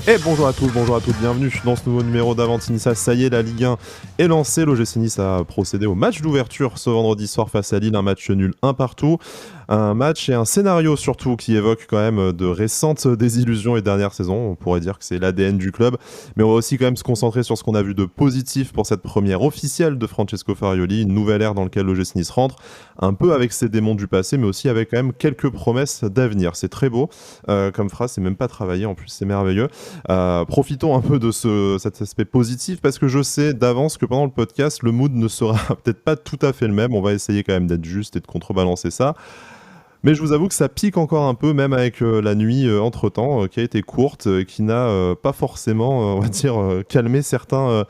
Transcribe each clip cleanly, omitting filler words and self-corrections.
Et bonjour à tous, bonjour à toutes, bienvenue dans ce nouveau numéro d'Avantinissa. Ça y est, la Ligue 1 est lancée. L'OGC Nice a procédé au match d'ouverture ce vendredi soir face à Lille, un match nul 1 partout. Un match et un scénario surtout qui évoque quand même de récentes désillusions et dernières saisons. On pourrait dire que c'est l'ADN du club, mais on va aussi quand même se concentrer sur ce qu'on a vu de positif pour cette première officielle de Francesco Farioli, une nouvelle ère dans laquelle l'OGC Nice rentre, un peu avec ses démons du passé, mais aussi avec quand même quelques promesses d'avenir. C'est très beau comme phrase, c'est même pas travaillé, en plus c'est merveilleux. Profitons un peu de cet aspect positif parce que je sais d'avance que pendant le podcast, le mood ne sera peut-être pas tout à fait le même. On va essayer quand même d'être juste et de contrebalancer ça. Mais je vous avoue que ça pique encore un peu, même avec la nuit entre-temps, qui a été courte, qui n'a pas forcément, on va dire, calmé certains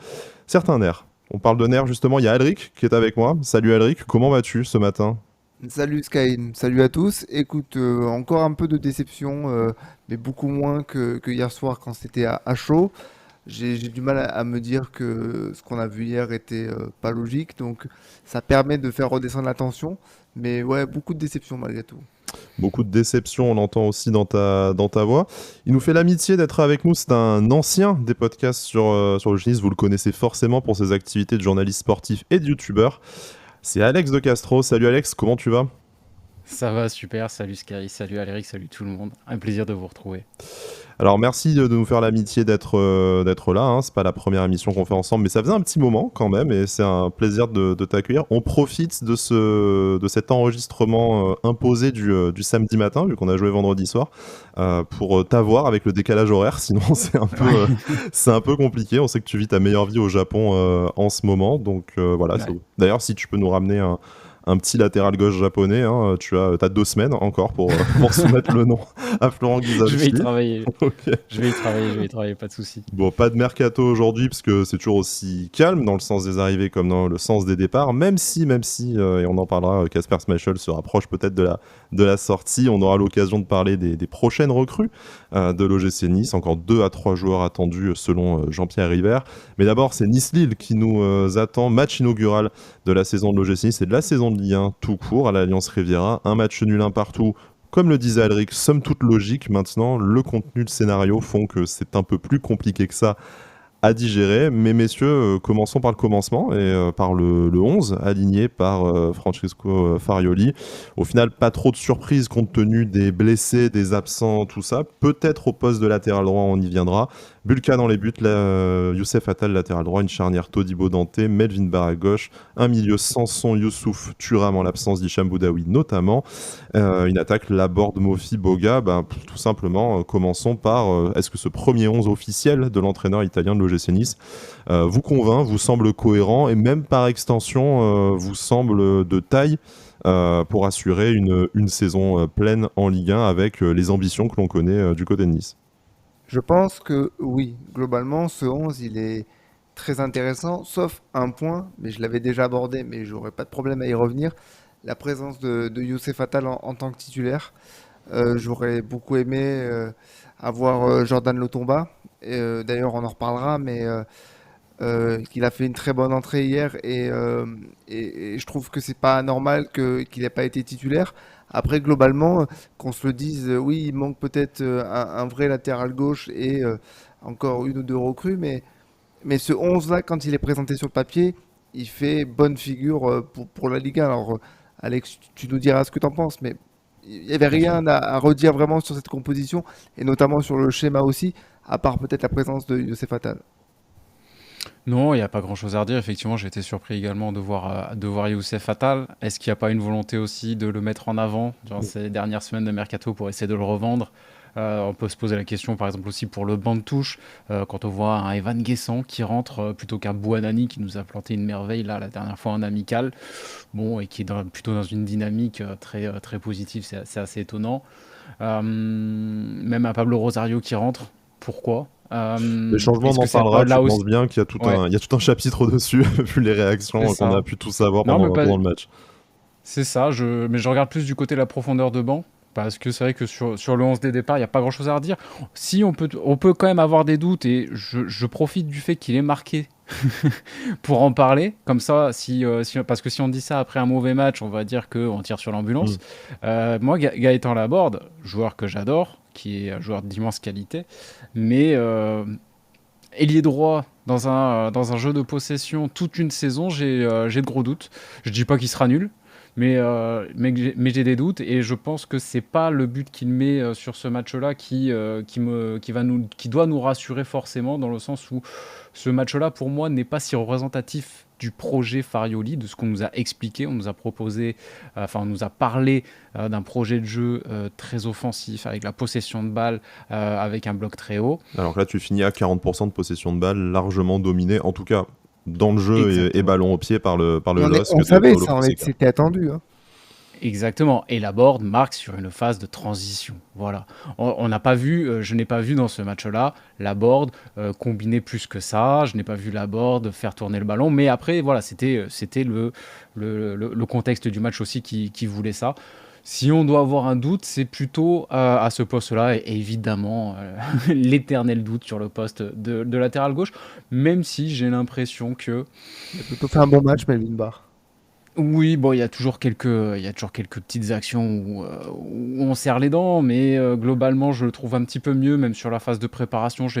nerfs. On parle de nerfs justement, il y a Alric qui est avec moi. Salut Alric, comment vas-tu ce matin ? Salut Sky, salut à tous. Écoute, encore un peu de déception, mais beaucoup moins que hier soir quand c'était à chaud. J'ai du mal à me dire que ce qu'on a vu hier était pas logique, donc ça permet de faire redescendre la tension. Mais ouais, beaucoup de déception malgré tout. Beaucoup de déception, on l'entend aussi dans ta voix. Il nous fait l'amitié d'être avec nous. C'est un ancien des podcasts sur le tennis. Vous le connaissez forcément pour ses activités de journaliste sportif et de youtubeur. C'est Alex de Castro. Salut Alex, comment tu vas ? Ça va, super. Salut Sky, salut Alric, salut tout le monde. Un plaisir de vous retrouver. Alors merci de nous faire l'amitié d'être là, hein. C'est pas la première émission qu'on fait ensemble, mais ça faisait un petit moment quand même et c'est un plaisir de t'accueillir. On profite de cet enregistrement imposé du samedi matin, vu qu'on a joué vendredi soir, pour t'avoir avec le décalage horaire, sinon c'est un peu compliqué. On sait que tu vis ta meilleure vie au Japon en ce moment, donc voilà. Ouais. D'ailleurs, si tu peux nous ramener un petit latéral gauche japonais, hein, t'as 2 semaines encore pour soumettre le nom à Florent Je vais y Guizavski. travailler. Ok. Je vais y travailler, pas de souci. Bon, pas de mercato aujourd'hui parce que c'est toujours aussi calme dans le sens des arrivées comme dans le sens des départs, même si, et on en parlera, Kasper Schmeichel se rapproche peut-être de la sortie. On aura l'occasion de parler des prochaines recrues de l'OGC Nice. Encore 2 à 3 joueurs attendus selon Jean-Pierre River. Mais d'abord, c'est Nice-Lille qui nous attend. Match inaugural de la saison de l'OGC Nice et de la saison de Ligue 1 tout court à l'Alliance Riviera. Un match nul un partout. Comme le disait Alric, somme toute logique. Maintenant, le contenu de scénario font que c'est un peu plus compliqué que ça à digérer. Mais messieurs, commençons par le commencement et par le 11 aligné par Francesco Farioli. Au final, pas trop de surprises compte tenu des blessés, des absents, tout ça. Peut-être au poste de latéral droit, on y viendra. Bulka dans les buts, Youssef Attal latéral droit, une charnière Todibo Dante, Melvin Barr à gauche, un milieu Sanson, Youssouf, Thuram en l'absence d'Hicham Boudaoui notamment. Une attaque Laborde, Mofi, Boga. Tout simplement, commençons par est-ce que ce premier 11 officiel de l'entraîneur italien de l'OGC Nice vous convainc, vous semble cohérent et même par extension vous semble de taille pour assurer une saison pleine en Ligue 1 avec les ambitions que l'on connaît du côté de Nice. Je pense que oui, globalement, ce 11, il est très intéressant, sauf un point, mais je l'avais déjà abordé, mais j'aurais pas de problème à y revenir, la présence de Youssef Attal en tant que titulaire. J'aurais beaucoup aimé avoir Jordan Lotomba. D'ailleurs, on en reparlera, mais qu'il a fait une très bonne entrée hier et je trouve que c'est pas normal qu'il n'ait pas été titulaire. Après, globalement, qu'on se le dise, oui, il manque peut-être un vrai latéral gauche et encore une ou deux recrues, mais ce 11-là, quand il est présenté sur le papier, il fait bonne figure pour la Ligue 1. Alors, Alex, tu nous diras ce que tu en penses, mais il n'y avait Bien sûr. rien à redire vraiment sur cette composition, et notamment sur le schéma aussi, à part peut-être la présence de Youssef Attal. Non, il n'y a pas grand-chose à redire. Effectivement, j'ai été surpris également de voir Youssef Attal. Est-ce qu'il n'y a pas une volonté aussi de le mettre en avant durant ces dernières semaines de mercato pour essayer de le revendre? On peut se poser la question, par exemple, aussi pour le banc de touche, quand on voit un Evan Guessant qui rentre plutôt qu'un Bouanani qui nous a planté une merveille là, la dernière fois en amical, bon, et qui est plutôt dans une dynamique très positive, c'est assez étonnant. Même un Pablo Rosario qui rentre, pourquoi? Les changements, on Est-ce en que c'est parlera, pas tu là penses aussi? bien qu'il y a Ouais, il y a tout un chapitre dessus, vu les c'est réactions qu'on a ça. pu tous avoir Non, mais pendant le match. c'est ça, mais je regarde plus du côté de la profondeur de banc. Parce que c'est vrai que sur le 11 des départs, il n'y a pas grand-chose à redire. Si on peut quand même avoir des doutes, et je profite du fait qu'il est marqué pour en parler. Comme ça, parce que si on dit ça après un mauvais match, on va dire qu'on tire sur Mm. l'ambulance. Moi, Gaëtan Laborde, joueur que j'adore, qui est un joueur d'immense qualité. Mais ailier droit dans un jeu de possession toute une saison, j'ai de gros doutes. Je dis pas qu'il sera nul, mais j'ai des doutes et je pense que c'est pas le but qu'il met sur ce match-là qui doit nous rassurer forcément, dans le sens où ce match-là, pour moi, n'est pas si représentatif du projet Farioli, de ce qu'on nous a expliqué. On nous a proposé, on nous a parlé d'un projet de jeu très offensif, avec la possession de balle, avec un bloc très haut. Alors que là, tu finis à 40% de possession de balle, largement dominé, en tout cas dans le jeu et ballon au pied par le LOSC. On savait ça, c'était attendu. Hein. Exactement. Et Laborde marque sur une phase de transition. Voilà. On n'a pas vu, je n'ai pas vu dans ce match-là Laborde combiner plus que ça. Je n'ai pas vu Laborde faire tourner le ballon. Mais après, voilà, c'était le contexte du match aussi qui voulait ça. Si on doit avoir un doute, c'est plutôt à ce poste-là, et évidemment l'éternel doute sur le poste de latéral gauche, même si j'ai l'impression que... Il a plutôt fait un bon match, Melvin Barr. Oui, bon, il y a toujours quelques petites actions où on serre les dents, mais globalement, je le trouve un petit peu mieux, même sur la phase de préparation, je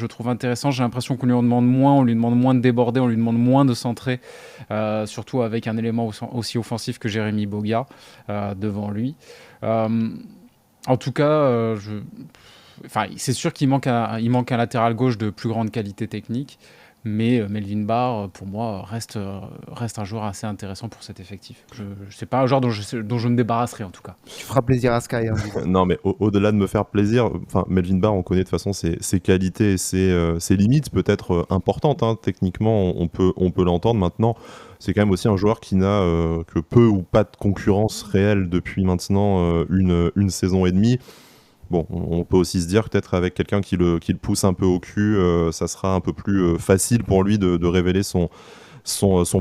trouve intéressant. J'ai l'impression qu'on lui en demande moins, on lui demande moins de déborder, on lui demande moins de centrer, surtout avec un élément aussi offensif que Jérémy Boga devant lui. En tout cas, c'est sûr qu'il manque un latéral gauche de plus grande qualité technique. Mais Melvin Barr, pour moi, reste un joueur assez intéressant pour cet effectif. C'est pas un joueur dont je me débarrasserai, en tout cas. Tu feras plaisir à Sky. Hein, non, mais au-delà de me faire plaisir, Melvin Barr, on connaît de toute façon ses qualités et ses limites peut-être importantes. Hein. Techniquement, on peut l'entendre. Maintenant, c'est quand même aussi un joueur qui n'a que peu ou pas de concurrence réelle depuis maintenant une saison et demie. Bon, on peut aussi se dire peut-être avec quelqu'un qui le pousse un peu au cul, ça sera un peu plus facile pour lui de révéler son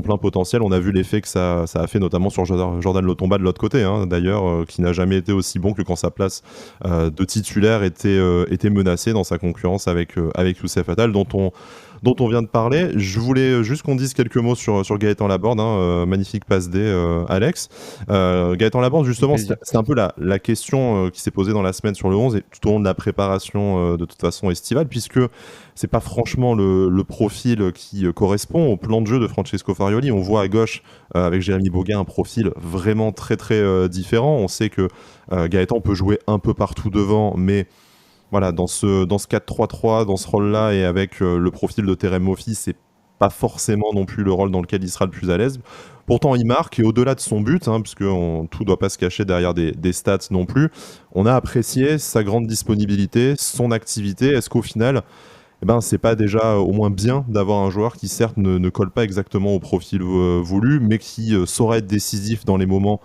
plein potentiel. On a vu l'effet que ça a fait notamment sur Jordan Lotomba de l'autre côté, hein, d'ailleurs, qui n'a jamais été aussi bon que quand sa place de titulaire était menacée dans sa concurrence avec Youssef Attal, dont on vient de parler. Je voulais juste qu'on dise quelques mots sur Gaëtan Laborde, hein, magnifique passe D, Alex. Gaëtan Laborde, justement, c'est un peu la question qui s'est posée dans la semaine sur le 11 et tout au long de la préparation de toute façon estivale, puisque c'est pas franchement le profil qui correspond au plan de jeu de Francesco Farioli. On voit à gauche, avec Jérémy Boga, un profil vraiment très très différent. On sait que Gaëtan peut jouer un peu partout devant, mais voilà, dans ce 4-3-3, dans ce rôle-là, et avec le profil de Terem Moffi, c'est pas forcément non plus le rôle dans lequel il sera le plus à l'aise. Pourtant, il marque, et au-delà de son but, hein, puisque tout doit pas se cacher derrière des stats non plus, on a apprécié sa grande disponibilité, son activité. Est-ce qu'au final, c'est pas déjà au moins bien d'avoir un joueur qui certes ne colle pas exactement au profil voulu, mais qui saura être décisif dans les moments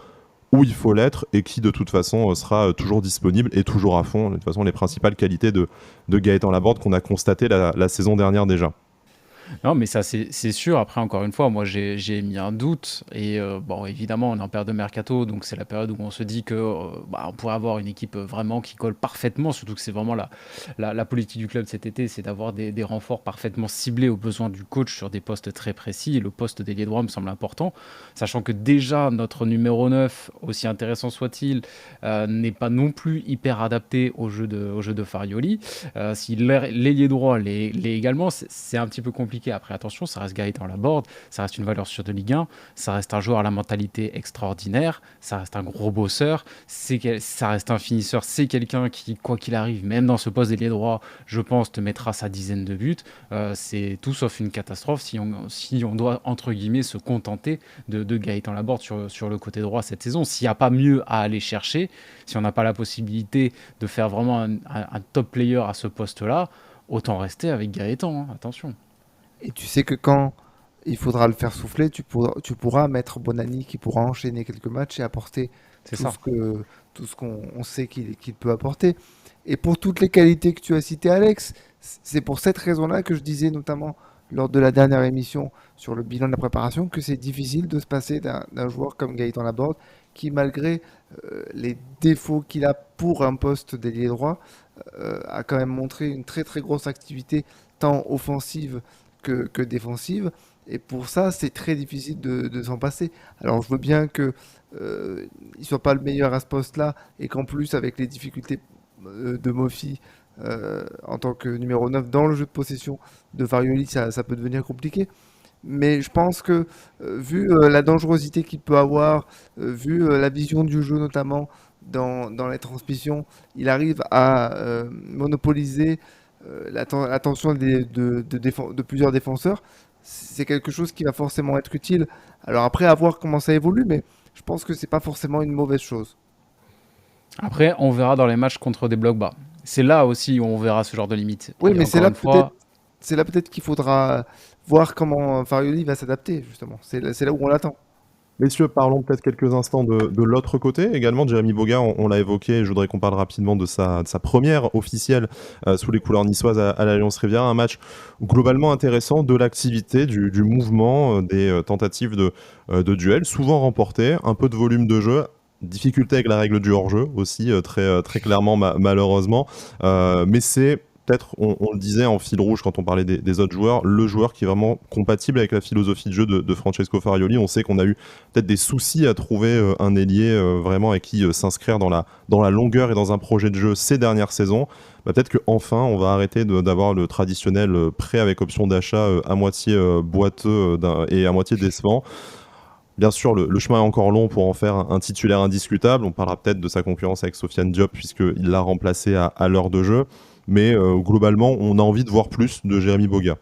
où il faut l'être et qui de toute façon sera toujours disponible et toujours à fond. De toute façon, les principales qualités de Gaëtan Laborde qu'on a constatées la saison dernière déjà. Non, mais ça, c'est sûr. Après, encore une fois, moi, j'ai mis un doute. Et bon, évidemment, on est en période de mercato, donc c'est la période où on se dit que on pourrait avoir une équipe vraiment qui colle parfaitement, surtout que c'est vraiment la politique du club cet été, c'est d'avoir des renforts parfaitement ciblés aux besoins du coach sur des postes très précis. Et le poste d'ailier droit me semble important, sachant que déjà, notre numéro 9, aussi intéressant soit-il, n'est pas non plus hyper adapté au jeu de Farioli. Si l'ailier droit l'est également, c'est un petit peu compliqué. Après, attention, ça reste Gaëtan Laborde, ça reste une valeur sûre de Ligue 1, ça reste un joueur à la mentalité extraordinaire, ça reste un gros bosseur, ça reste un finisseur, c'est quelqu'un qui, quoi qu'il arrive, même dans ce poste d'ailier droit, je pense, te mettra sa dizaine de buts. C'est tout sauf une catastrophe si on doit, entre guillemets, se contenter de Gaëtan Laborde sur le côté droit cette saison. S'il n'y a pas mieux à aller chercher, si on n'a pas la possibilité de faire vraiment un top player à ce poste-là, autant rester avec Gaëtan, hein, attention. Et tu sais que quand il faudra le faire souffler, tu pourras mettre Bonani qui pourra enchaîner quelques matchs et apporter tout ce qu'on sait qu'il peut apporter. Et pour toutes les qualités que tu as citées, Alex, c'est pour cette raison-là que je disais notamment lors de la dernière émission sur le bilan de la préparation que c'est difficile de se passer d'un joueur comme Gaëtan Laborde qui, malgré les défauts qu'il a pour un poste d'ailier droit, a quand même montré une très très grosse activité tant offensive que défensive, et pour ça c'est très difficile de s'en passer. Alors je veux bien que il soit pas le meilleur à ce poste là et qu'en plus avec les difficultés de Mofi en tant que numéro 9 dans le jeu de possession de Farioli, ça peut devenir compliqué. Mais je pense que, vu la dangerosité qu'il peut avoir, vu la vision du jeu notamment dans les transmissions, il arrive à monopoliser l'attention de plusieurs défenseurs. C'est quelque chose qui va forcément être utile. Alors après, à voir comment ça évolue, mais je pense que c'est pas forcément une mauvaise chose. Après, on verra dans les matchs contre des blocs bas. C'est là aussi où on verra ce genre de limite. Oui, Et mais encore une fois, c'est là peut-être qu'il faudra voir comment Farioli va s'adapter, justement. C'est là où on l'attend. Messieurs, parlons peut-être quelques instants de l'autre côté. Également, Jérémy Boga, on l'a évoqué, et je voudrais qu'on parle rapidement de sa première officielle sous les couleurs niçoises à l'Alliance Riviera. Un match globalement intéressant, de l'activité, du mouvement, des tentatives de duel, souvent remportées, un peu de volume de jeu. Difficulté avec la règle du hors-jeu aussi, très clairement, malheureusement. Mais c'est peut-être, on le disait en fil rouge quand on parlait des autres joueurs, le joueur qui est vraiment compatible avec la philosophie de jeu de Francesco Farioli. On sait qu'on a eu peut-être des soucis à trouver un ailier vraiment avec qui s'inscrire dans la longueur et dans un projet de jeu ces dernières saisons. Peut-être qu'enfin, on va arrêter d'avoir le traditionnel prêt avec option d'achat à moitié boiteux et à moitié décevant. Bien sûr, le chemin est encore long pour en faire un titulaire indiscutable. On parlera peut-être de sa concurrence avec Sofiane Diop, puisqu'il l'a remplacé à l'heure de jeu. Mais globalement, on a envie de voir plus de Jérémy Boga.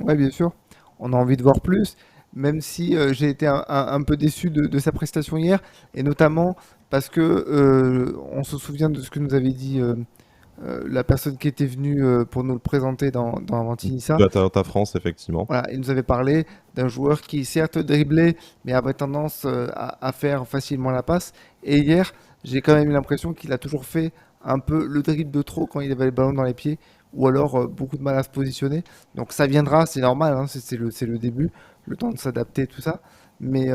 Ouais, bien sûr. On a envie de voir plus, même si j'ai été un peu déçu de sa prestation hier, et notamment parce que on se souvient de ce que nous avait dit la personne qui était venue pour nous le présenter dans Avantinissa. Ta France, effectivement. Voilà, il nous avait parlé d'un joueur qui certes driblait, mais avait tendance à faire facilement la passe. Et hier, j'ai quand même eu l'impression qu'il a toujours fait un peu le dribble de trop quand il avait le ballon dans les pieds, ou alors beaucoup de mal à se positionner. Donc ça viendra, c'est normal, hein, c'est le début, le temps de s'adapter, tout ça. Mais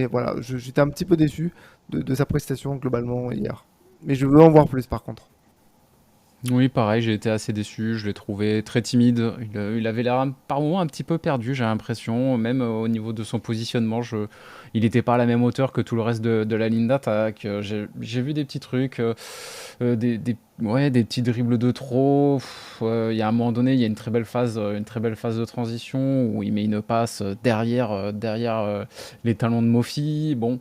voilà, j'étais un petit peu déçu de sa prestation globalement hier. Mais je veux en voir plus par contre. oui, pareil, j'ai été assez déçu. Je l'ai trouvé très timide. Il avait l'air par moments un petit peu perdu, j'ai l'impression. Même au niveau de son positionnement, il n'était pas à la même hauteur que tout le reste de la ligne d'attaque. J'ai vu des petits trucs, ouais, des petits dribbles de trop. Il y a un moment donné, il y a une très belle phase de transition où il met une passe derrière les talons de Mofi. Bon.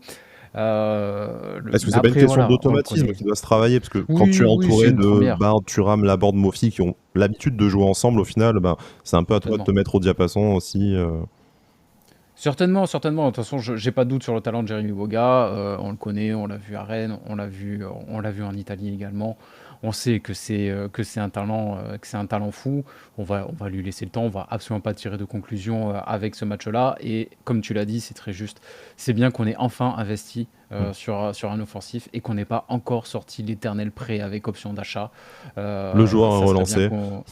Est-ce que Mais c'est pas une après, question voilà, on le d'automatisme connaît. qui doit se travailler? Parce que quand tu Oui, es oui, c'est entouré une de première. Bard, Thuram, Laborde, Mofi qui ont l'habitude de jouer ensemble, au final, c'est un peu à toi de te Certainement. mettre au diapason aussi. Certainement, certainement. De toute façon, j'ai pas de doute sur le talent de Jérémy Boga. On le connaît, on l'a vu à Rennes, on l'a vu en Italie également. On sait que c'est un talent fou. On va lui laisser le temps. On va absolument pas tirer de conclusion avec ce match-là. Et comme tu l'as dit, c'est très juste. C'est bien qu'on ait enfin investi sur un offensif et qu'on n'ait pas encore sorti l'éternel prêt avec option d'achat. Le joueur a Ça serait bien relancé. qu'on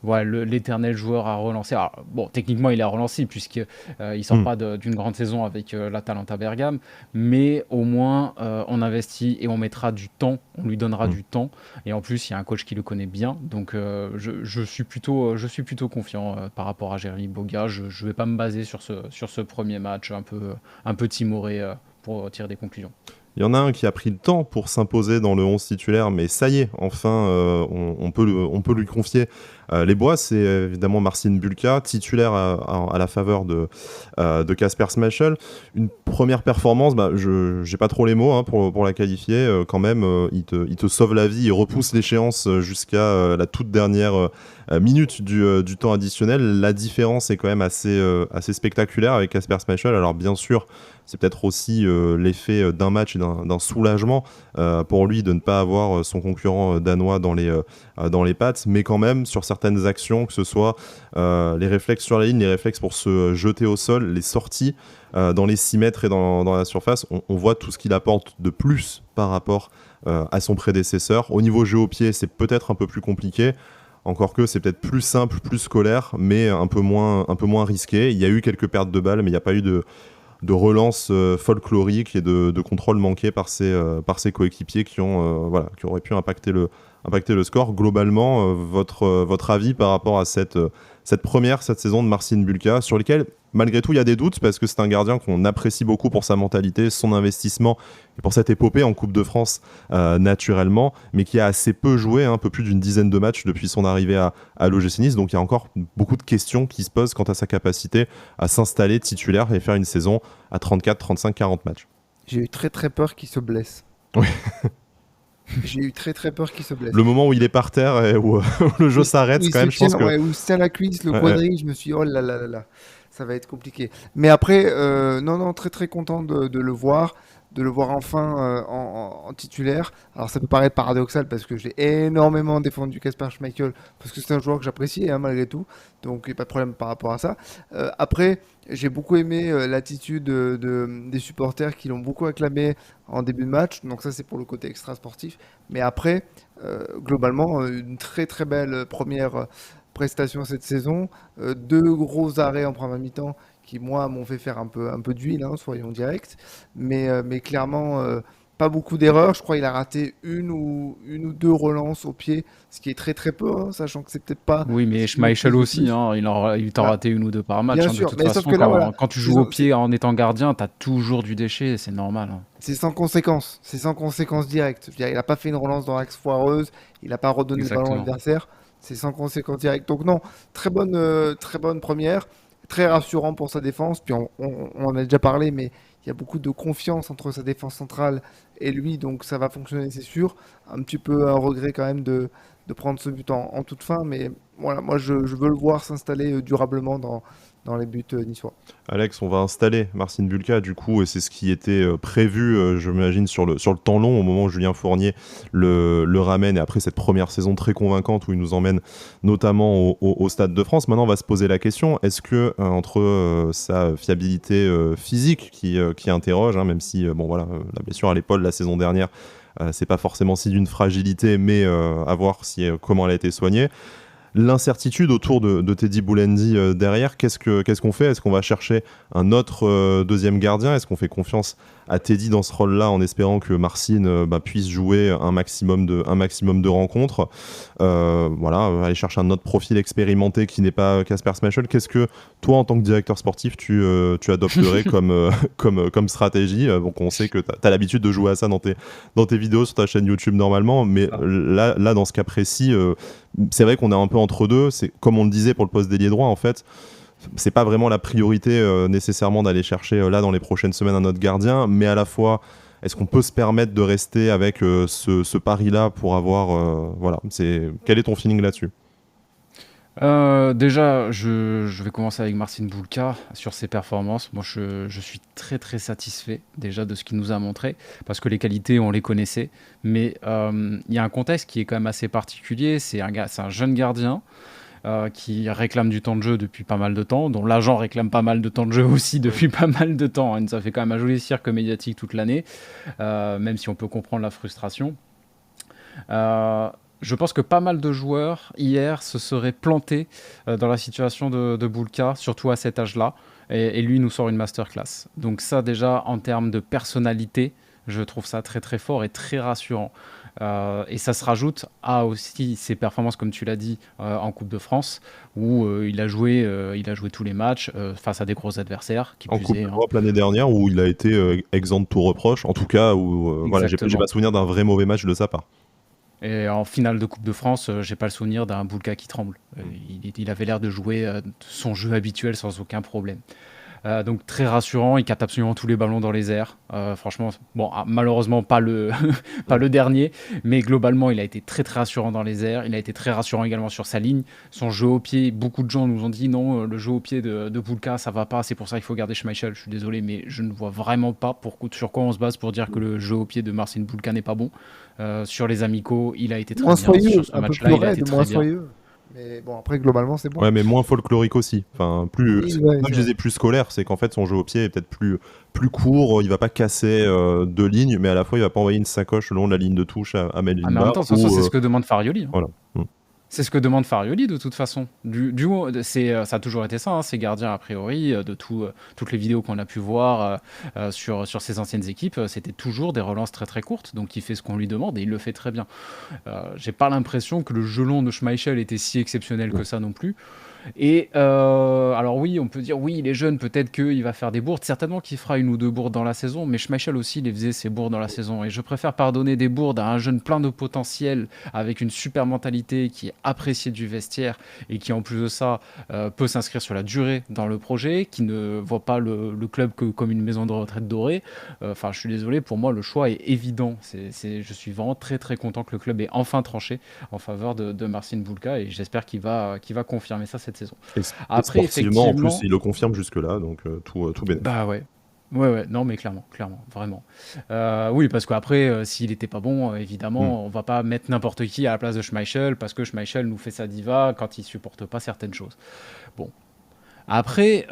Ouais, l'éternel joueur a relancé. Alors, bon, techniquement, il a relancé puisque il sort Hmm. pas d'une grande saison avec l'Atalanta Bergame, mais au moins on investit et on mettra du temps, on lui donnera Hmm. du temps. Et en plus, il y a un coach qui le connaît bien, donc je suis plutôt confiant par rapport à Jérémy Boga. Je vais pas me baser sur ce premier match un peu timoré pour tirer des conclusions. Il y en a un qui a pris le temps pour s'imposer dans le 11 titulaire, mais ça y est, enfin, on peut lui confier les bois. C'est évidemment Marcin Bulka, titulaire à la faveur de Kasper Schmeichel. Une première performance, je n'ai pas trop les mots pour la qualifier. Quand même, il te sauve la vie, il repousse l'échéance jusqu'à la toute dernière minute du temps additionnel. La différence est quand même assez spectaculaire avec Kasper Schmeichel. Alors bien sûr, c'est peut-être aussi l'effet d'un match et d'un soulagement pour lui de ne pas avoir son concurrent danois dans les pattes, mais quand même sur certaines actions, que ce soit les réflexes sur la ligne, les réflexes pour se jeter au sol, les sorties dans les 6 mètres et dans la surface, on voit tout ce qu'il apporte de plus par rapport à son prédécesseur. Au niveau jeu au pied, c'est peut-être un peu plus compliqué. Encore que c'est peut-être plus simple, plus scolaire, mais un peu moins risqué. Il y a eu quelques pertes de balles, mais il n'y a pas eu de relance folklorique et de contrôle manqué par ses coéquipiers qui auraient pu impacter le score. Globalement, votre avis par rapport à cette saison de Marcin Bulka, sur lequel malgré tout, il y a des doutes parce que c'est un gardien qu'on apprécie beaucoup pour sa mentalité, son investissement et pour cette épopée en Coupe de France naturellement, mais qui a assez peu joué, un peu plus d'une dizaine de matchs depuis son arrivée à l'OGC Nice. Donc il y a encore beaucoup de questions qui se posent quant à sa capacité à s'installer titulaire et faire une saison à 34, 35, 40 matchs. J'ai eu très très peur qu'il se blesse. Oui. J'ai eu très très peur qu'il se blesse. Le moment où il est par terre et où le jeu s'arrête, quand même, je pense que... où il se tient la cuisse, le quadrille, je me suis dit, oh là là là là, ça va être compliqué. Mais après, non, très très content de le voir enfin en titulaire. Alors ça peut paraître paradoxal parce que j'ai énormément défendu Kasper Schmeichel, parce que c'est un joueur que j'apprécie malgré tout, donc il n'y a pas de problème par rapport à ça. Après, j'ai beaucoup aimé l'attitude des supporters qui l'ont beaucoup acclamé en début de match, donc ça c'est pour le côté extra sportif. Mais après, globalement, une très très belle première prestation cette saison. 2 gros arrêts en première mi-temps qui, moi, m'ont fait faire un peu d'huile, hein, soyons directs. Mais clairement, pas beaucoup d'erreurs. Je crois qu'il a raté une ou 2 relances au pied, ce qui est très très peu, hein, sachant que c'est peut-être pas... Oui, mais Schmeichel aussi, hein, il t'en raté 1 ou 2 par match. Bien hein, sûr, de toute mais façon, sauf que là, voilà, quand tu joues au pied en étant gardien, t'as toujours du déchet, c'est normal. hein. c'est sans conséquence. C'est sans conséquence directe. Je veux dire, il n'a pas fait une relance dans l'axe foireuse, il n'a pas redonné le ballon à Exactement. l'adversaire. C'est sans conséquence directe. Donc non, très bonne première, très rassurant pour sa défense. Puis on en a déjà parlé, mais il y a beaucoup de confiance entre sa défense centrale et lui, donc ça va fonctionner, c'est sûr. Un petit peu un regret quand même de prendre ce but en toute fin, mais voilà, moi je veux le voir s'installer durablement dans les buts niçois. Alex, on va installer Marcin Bulka du coup, et c'est ce qui était prévu, je m'imagine, sur le temps long, au moment où Julien Fournier le ramène, et après cette première saison très convaincante où il nous emmène notamment au Stade de France. Maintenant, on va se poser la question, est-ce que entre sa fiabilité physique qui interroge, hein, même si bon, voilà, la blessure à l'épaule la saison dernière, c'est pas forcément si d'une fragilité, mais à voir comment elle a été soignée. L'incertitude autour de Teddy Boulendi derrière, qu'est-ce qu'on fait? Est-ce qu'on va chercher un autre deuxième gardien? Est-ce qu'on fait confiance à Teddy dans ce rôle-là en espérant que Marcin puisse jouer un maximum de rencontres? Voilà, aller chercher un autre profil expérimenté qui n'est pas Kasper Schmeichel. Qu'est-ce que toi, en tant que directeur sportif, tu adopterais comme stratégie? Donc on sait que tu as l'habitude de jouer à ça dans tes vidéos sur ta chaîne YouTube normalement, mais là dans ce cas précis, c'est vrai qu'on est un peu entre deux. C'est comme on le disait pour le poste d'ailier droit, en fait, c'est pas vraiment la priorité nécessairement d'aller chercher là dans les prochaines semaines un autre gardien, mais à la fois, est-ce qu'on peut se permettre de rester avec ce pari-là pour avoir voilà, quel est ton feeling là-dessus? Déjà, je vais commencer avec Marcin Bulka sur ses performances. Moi, je suis très très satisfait déjà de ce qu'il nous a montré, parce que les qualités, on les connaissait. Mais il y a un contexte qui est quand même assez particulier. C'est un jeune gardien qui réclame du temps de jeu depuis pas mal de temps, dont l'agent réclame pas mal de temps de jeu aussi depuis pas mal de temps. hein. Ça fait quand même un joli cirque médiatique toute l'année, même si on peut comprendre la frustration. Je pense que pas mal de joueurs hier se seraient plantés dans la situation de Bulka, surtout à cet âge-là. Et lui nous sort une masterclass. Donc ça déjà, en termes de personnalité, je trouve ça très très fort et très rassurant. Et ça se rajoute à aussi ses performances, comme tu l'as dit, en Coupe de France, où il a joué tous les matchs face à des gros adversaires. Qui En plus Coupe est, hein. d'Europe l'année dernière, où il a été exempt de tout reproche, en tout cas, où voilà, j'ai Exactement. pas souvenir d'un vrai mauvais match de sa part. Et en finale de Coupe de France, j'ai pas le souvenir d'un Bulka qui tremble. Il avait l'air de jouer son jeu habituel sans aucun problème. Donc très rassurant, il capte absolument tous les ballons dans les airs. Franchement, bon, malheureusement pas le, pas le dernier, mais globalement il a été très très rassurant dans les airs. Il a été très rassurant également sur sa ligne. Son jeu au pied, beaucoup de gens nous ont dit non, le jeu au pied de Bulka ça va pas, c'est pour ça qu'il faut garder Schmeichel. Je suis désolé, mais je ne vois vraiment pas sur quoi on se base pour dire que le jeu au pied de Marcin Bulka n'est pas bon. Sur les amicaux, il a été très Moins bien. soyeux, Sur ce un peu match-là, plus il a été raide, moins très bien. soyeux. Mais bon, après, globalement, c'est bon. Ouais, mais moins folklorique aussi. Enfin, plus, Oui, c'est ouais, pas que je disais plus scolaire, c'est qu'en fait son jeu au pied est peut-être plus court. Il va pas casser deux lignes, mais à la fois il va pas envoyer une sacoche le long de la ligne de touche à Ah, mais en Melvin même temps, de toute façon, c'est ce que demande Farioli. hein. voilà. C'est ce que demande Farioli de toute façon. Ça a toujours été ça, hein, ces gardiens a priori, toutes les vidéos qu'on a pu voir sur ses anciennes équipes, c'était toujours des relances très très courtes, donc il fait ce qu'on lui demande et il le fait très bien. J'ai pas l'impression que le jeu long de Schmeichel était si exceptionnel que ça non plus. Et alors oui, on peut dire oui, il est jeune, peut-être qu'il va faire des bourdes. Certainement qu'il fera une ou deux bourdes dans la saison, mais Schmeichel aussi, il les faisait ses bourdes dans la saison. Et je préfère pardonner des bourdes à un jeune plein de potentiel, avec une super mentalité, qui est apprécié du vestiaire et qui en plus de ça peut s'inscrire sur la durée dans le projet, qui ne voit pas le club que comme une maison de retraite dorée. Enfin, je suis désolé, pour moi, le choix est évident. Je suis vraiment très très content que le club ait enfin tranché en faveur de Marcin Bulka et j'espère qu'il va confirmer ça cette saison. Et Après, sportivement, en plus, effectivement, il le confirme jusque-là, donc tout bénef. bah ouais. Ouais, ouais, non, mais clairement, clairement, vraiment. Oui, parce qu'après, s'il était pas bon, Mm. évidemment, on va pas mettre n'importe qui à la place de Schmeichel, parce que Schmeichel nous fait sa diva quand il supporte pas certaines choses. Bon. Après,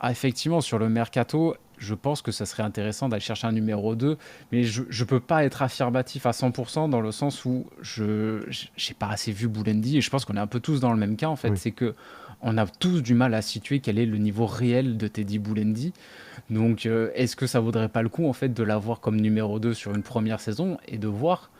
effectivement, sur le mercato, je pense que ça serait intéressant d'aller chercher un numéro 2, mais je peux pas être affirmatif à 100% dans le sens où j'ai pas assez vu Boulendi, et je pense qu'on est un peu tous dans le même cas, en fait, Oui. c'est que on a tous du mal à situer quel est le niveau réel de Teddy Boulendi. Donc, est-ce que ça vaudrait pas le coup, en fait, de l'avoir comme numéro 2 sur une première saison et de voir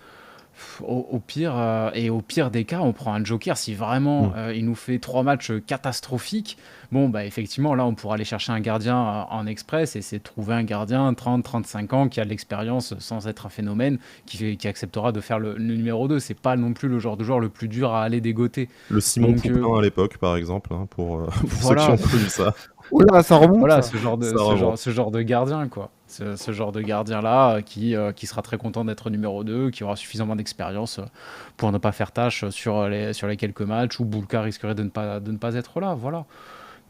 au pire, et au pire des cas, on prend un joker. Si vraiment Mm. il nous fait 3 matchs catastrophiques, bon, bah effectivement, là, on pourra aller chercher un gardien en express et c'est de trouver un gardien 30-35 ans qui a de l'expérience sans être un phénomène, qui acceptera de faire le numéro 2. C'est pas non plus le genre de joueur le plus dur à aller dégoter. Le Simon Donc Poupin à l'époque, par exemple, hein, pour ceux qui voilà, ont connu ça, Oula, ça remonte voilà, ça. ça remonte. ce genre de gardien, quoi. Ce genre de gardien-là qui sera très content d'être numéro 2, qui aura suffisamment d'expérience pour ne pas faire tâche sur les quelques matchs où Bulka risquerait de ne pas être là. Voilà.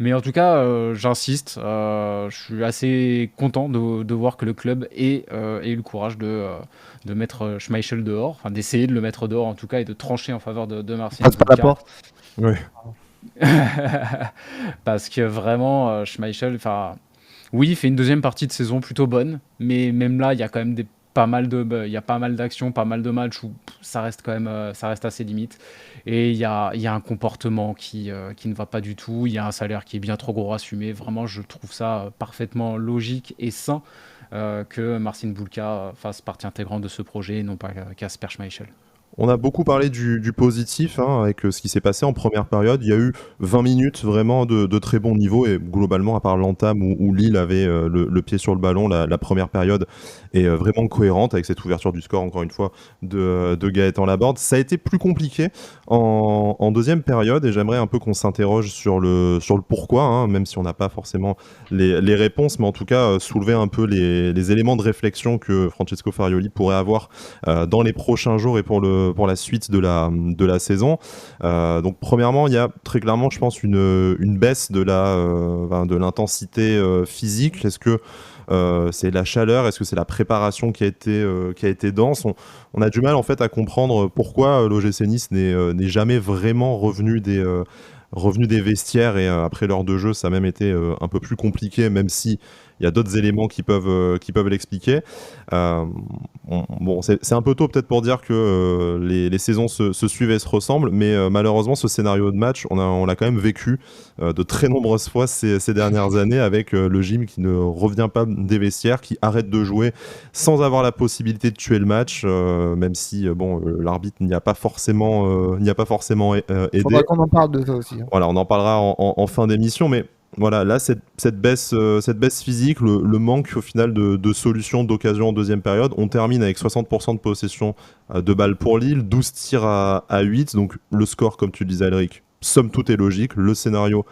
Mais en tout cas, j'insiste, je suis assez content de voir que le club ait eu le courage de mettre Schmeichel dehors, enfin d'essayer de le mettre dehors en tout cas et de trancher en faveur de Marcin Passe pas la Bulka. porte. Oui. Parce que vraiment, Schmeichel, enfin, oui, il fait une deuxième partie de saison plutôt bonne, mais même là, il y a quand même il y a pas mal d'actions, pas mal de matchs où ça reste quand même, ça reste assez limite. Et il y a un comportement qui ne va pas du tout. Il y a un salaire qui est bien trop gros à assumer. Vraiment, je trouve ça parfaitement logique et sain que Marcin Bulka fasse partie intégrante de ce projet et non pas Kasper Schmeichel. On a beaucoup parlé du positif hein, avec ce qui s'est passé en première période. Il y a eu 20 minutes vraiment de très bon niveau et globalement, à part l'entame où Lille avait le pied sur le ballon, la première période est vraiment cohérente avec cette ouverture du score, encore une fois, de Gaëtan Laborde. Ça a été plus compliqué en deuxième période et j'aimerais un peu qu'on s'interroge sur le pourquoi, hein, même si on n'a pas forcément les réponses, mais en tout cas soulever un peu les éléments de réflexion que Francesco Farioli pourrait avoir dans les prochains jours et pour la suite de la saison. Donc premièrement, il y a très clairement, je pense, une baisse de l'intensité physique. Est-ce que c'est la chaleur? Est-ce que c'est la préparation qui a été dense? On a du mal en fait à comprendre pourquoi l'OGC Nice n'est jamais vraiment revenu des vestiaires et après l'heure de jeu, ça a même été un peu plus compliqué, même si il y a d'autres éléments qui peuvent l'expliquer. Euh, bon, c'est un peu tôt peut-être pour dire que les saisons se suivent et se ressemblent, mais malheureusement, ce scénario de match, on l'a quand même vécu de très nombreuses fois ces dernières années avec le gym qui ne revient pas des vestiaires, qui arrête de jouer sans avoir la possibilité de tuer le match, même si bon, l'arbitre n'y a pas forcément aidé. Faudra qu'on en parle de ça aussi, hein. Voilà, on en parlera en fin d'émission, mais voilà, là, cette baisse physique, le manque au final de solutions, d'occasions en deuxième période, on termine avec 60% de possession de balles pour Lille, 12 tirs à 8, donc le score, comme tu le disais, Alric, somme toute est logique, le scénario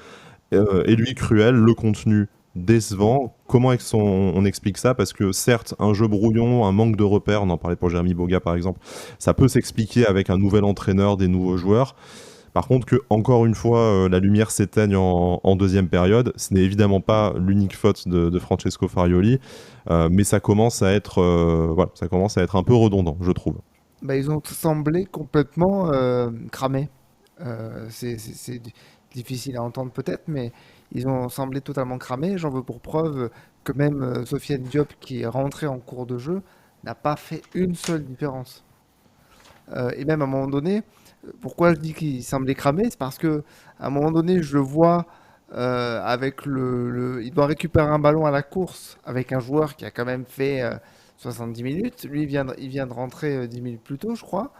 est lui cruel, le contenu décevant. Comment on explique ça? Parce que certes, un jeu brouillon, un manque de repères, on en parlait pour Jérémy Boga par exemple, ça peut s'expliquer avec un nouvel entraîneur, des nouveaux joueurs. Par contre, que encore une fois, la lumière s'éteigne en deuxième période, ce n'est évidemment pas l'unique faute de Francesco Farioli, mais ça commence à être, voilà, ça commence à être un peu redondant, je trouve. Bah, ils ont semblé complètement cramés. C'est difficile à entendre peut-être, mais ils ont semblé totalement cramés. J'en veux pour preuve que même Sofiane Diop, qui est rentré en cours de jeu, n'a pas fait une seule différence. Et même à un moment donné, pourquoi je dis qu'il semblait cramé, c'est parce que à un moment donné, je le vois avec il doit récupérer un ballon à la course avec un joueur qui a quand même fait 70 minutes. Lui, il vient de rentrer 10 minutes plus tôt, je crois,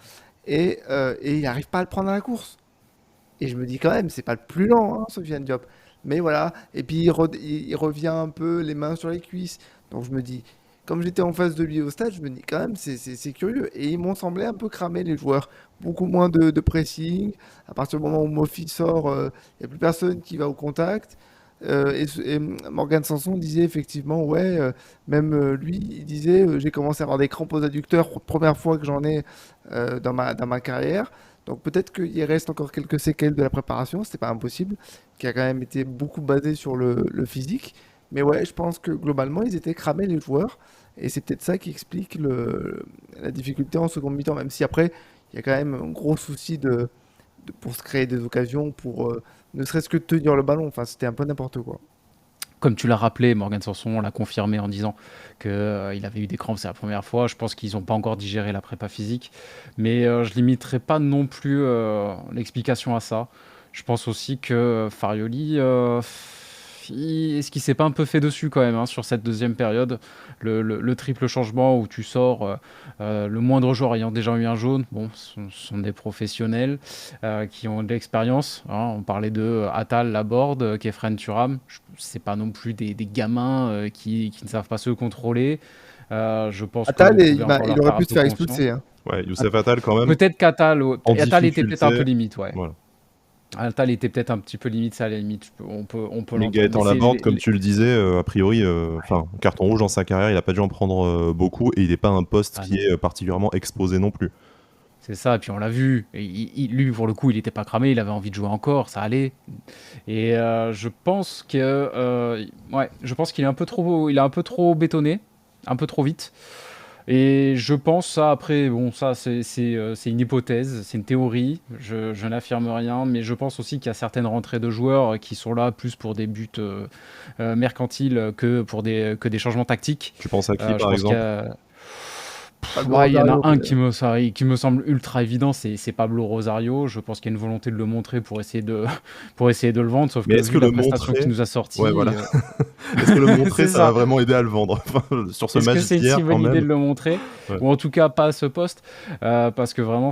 et il n'arrive pas à le prendre à la course. Et je me dis quand même, c'est pas le plus lent, hein, Sofiane Diop. Mais voilà, et puis il revient un peu les mains sur les cuisses. Donc je me dis, comme j'étais en face de lui au stade, je me dis quand même, c'est curieux. Et ils m'ont semblé un peu cramés, les joueurs. Beaucoup moins de pressing. À partir du moment où Mofi sort, il n'y a plus personne qui va au contact. Et Morgan Sanson disait effectivement, ouais, même lui, il disait, j'ai commencé à avoir des crampes aux adducteurs, première fois que j'en ai dans ma carrière. Donc peut-être qu'il reste encore quelques séquelles de la préparation, c'était pas impossible, qui a quand même été beaucoup basé sur le physique. Mais ouais, je pense que globalement, ils étaient cramés les joueurs, et c'est peut-être ça qui explique la difficulté en seconde mi-temps, même si après, il y a quand même un gros souci pour se créer des occasions, pour ne serait-ce que tenir le ballon. Enfin, c'était un peu n'importe quoi. Comme tu l'as rappelé, Morgan Sanson l'a confirmé en disant qu'il avait eu des crampes, c'est la première fois. Je pense qu'ils n'ont pas encore digéré la prépa physique. Mais je ne limiterai pas non plus l'explication à ça. Je pense aussi que Farioli, est-ce qu'il s'est pas un peu fait dessus quand même, hein, sur cette deuxième période, le triple changement où tu sors, le moindre joueur ayant déjà eu un jaune. Bon, ce sont des professionnels qui ont de l'expérience, hein. On parlait de Attal, Laborde, Kefren Turam. C'est pas non plus des gamins qui ne savent pas se contrôler. Je pense que Attal, vous pouvez encore il leur aurait faire un pu se peu faire confiance. expulser, hein. Ouais, Youssef Attal quand même Peut-être qu'Attal, en Attal était peut-être un peu difficulté. limite, ouais. Voilà. Attal était peut-être un petit peu limite, ça à la limite, on peut Mais l'entendre. Gaëtan Mais c'est Laborde, comme tu le disais, a priori, carton rouge dans sa carrière, il a pas dû en prendre beaucoup et il n'est pas un poste Ah qui non. est particulièrement exposé non plus. C'est ça, et puis on l'a vu. Et lui, pour le coup, il n'était pas cramé, il avait envie de jouer encore, ça allait. Et je pense je pense qu'il est il a un peu trop bétonné, un peu trop vite. Et je pense ça, après, bon, ça c'est une hypothèse, c'est une théorie, je n'affirme rien, mais je pense aussi qu'il y a certaines rentrées de joueurs qui sont là plus pour des buts mercantiles que des changements tactiques. Tu penses à qui, Je par pense qu'il y exemple? a. Pablo Ouais, il y en a Rosario, un qui me semble ultra évident, c'est Pablo Rosario. Je pense qu'il y a une volonté de le montrer pour essayer de, pour essayer de le vendre, sauf Mais que est-ce que vu la le prestation montrer... qu'il nous a Ouais, sorti, voilà. Est-ce que le montrer, c'est ça va ça. vraiment aider à le vendre? Enfin, sur ce Est-ce que match c'est une d'hier, si quand bonne idée même. de le montrer? Ouais. Ou en tout cas pas à ce poste, parce que vraiment,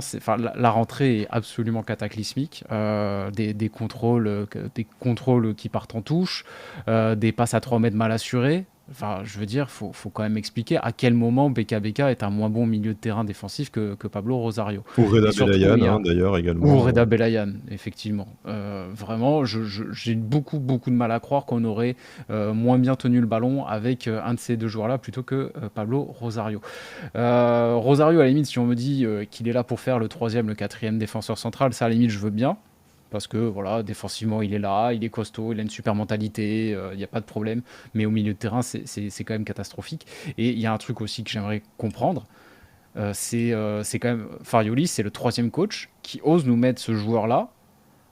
la rentrée est absolument cataclysmique. Des contrôles qui partent en touche, des passes à 3 mètres mal assurées. Enfin, je veux dire, faut quand même expliquer à quel moment BKBK est un moins bon milieu de terrain défensif que Pablo Rosario. Ou Reda Et surtout, Belayan, il y a d'ailleurs, ou également. Reda Belayan, effectivement. Vraiment, j'ai beaucoup de mal à croire qu'on aurait moins bien tenu le ballon avec un de ces deux joueurs-là plutôt que Pablo Rosario. Rosario, à la limite, si on me dit qu'il est là pour faire le 3e, le 4e défenseur central, ça, à la limite, je veux bien. Parce que voilà, défensivement, il est là, il est costaud, il a une super mentalité, il n'y a pas de problème. Mais au milieu de terrain, c'est quand même catastrophique. Et il y a un truc aussi que j'aimerais comprendre, c'est quand même Farioli, c'est le 3e coach qui ose nous mettre ce joueur-là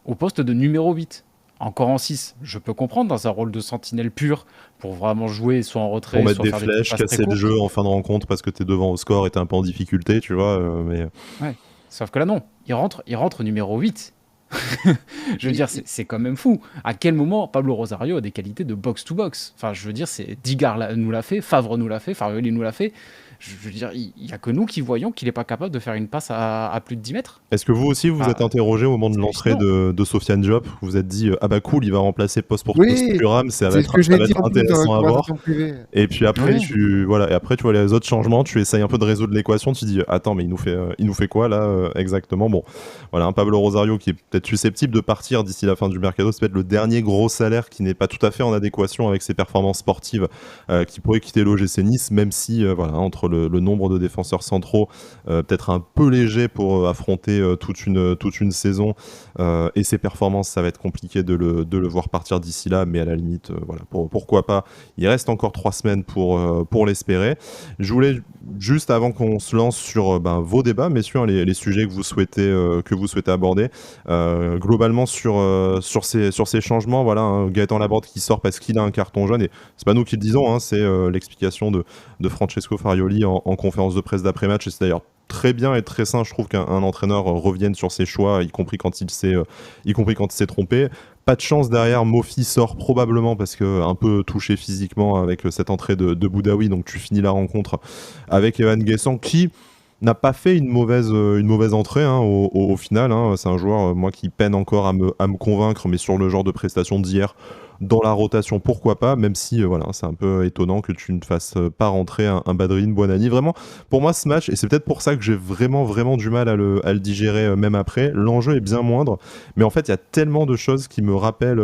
au poste de numéro 8. Encore en 6, je peux comprendre dans un rôle de sentinelle pur pour vraiment jouer soit en Pour retrait, mettre soit des faire des petites flèches, passes très casser le courtes. jeu en fin de rencontre parce que t'es devant au score et t'es un peu en difficulté, tu vois. Mais Ouais. Sauf que là, non, il rentre numéro 8. Je veux Il- dire, il- c'est quand même fou. À quel moment Pablo Rosario a des qualités de box-to-box? Enfin, je veux dire, Digard nous l'a fait, Favre nous l'a fait, Farioli nous l'a fait. Je veux dire, il n'y a que nous qui voyons qu'il n'est pas capable de faire une passe à plus de 10 mètres. est-ce que vous aussi vous Ah, êtes interrogé au moment de c'est l'entrée hallucinant. de Sofiane Diop? Vous vous êtes dit, ah bah cool, il va remplacer poste pour poste Oui, Thuram, c'est ce que ça j'ai va dit être en plus dans la intéressant à voir. conversation privée. Et puis après, Oui. et après, tu vois les autres changements, tu essayes un peu de résoudre l'équation, tu dis, attends, mais il nous fait quoi là exactement? Bon, voilà, un Pablo Rosario qui est peut-être susceptible de partir d'ici la fin du mercato, c'est peut-être le dernier gros salaire qui n'est pas tout à fait en adéquation avec ses performances sportives, qui pourrait quitter l'OGC Nice, même si, voilà, entre le nombre de défenseurs centraux, peut-être un peu léger pour affronter toute une saison, et ses performances, ça va être compliqué de le voir partir d'ici là, mais à la limite, voilà, pourquoi pas. Il reste encore 3 semaines pour l'espérer. Je voulais juste, avant qu'on se lance sur vos débats, messieurs, hein, les sujets que vous souhaitez aborder, globalement sur ces changements, voilà, hein, Gaëtan Laborde qui sort parce qu'il a un carton jaune, et c'est pas nous qui le disons, hein, c'est l'explication de Francesco Farioli en conférence de presse d'après-match, et c'est d'ailleurs très bien et très sain, je trouve, qu'un entraîneur revienne sur ses choix, y compris quand il s'est trompé. Pas de chance derrière, Mofi sort probablement parce que un peu touché physiquement avec cette entrée de Boudaoui, donc tu finis la rencontre avec Evan Guessant qui n'a pas fait une mauvaise entrée hein, au final. Hein. C'est un joueur, moi, qui peine encore à me convaincre, mais sur le genre de prestation d'hier, dans la rotation, pourquoi pas, même si voilà, c'est un peu étonnant que tu ne fasses pas rentrer un Badrine Buonanni. Vraiment, pour moi, ce match, et c'est peut-être pour ça que j'ai vraiment du mal à le digérer même après, l'enjeu est bien moindre, mais en fait, il y a tellement de choses qui me rappellent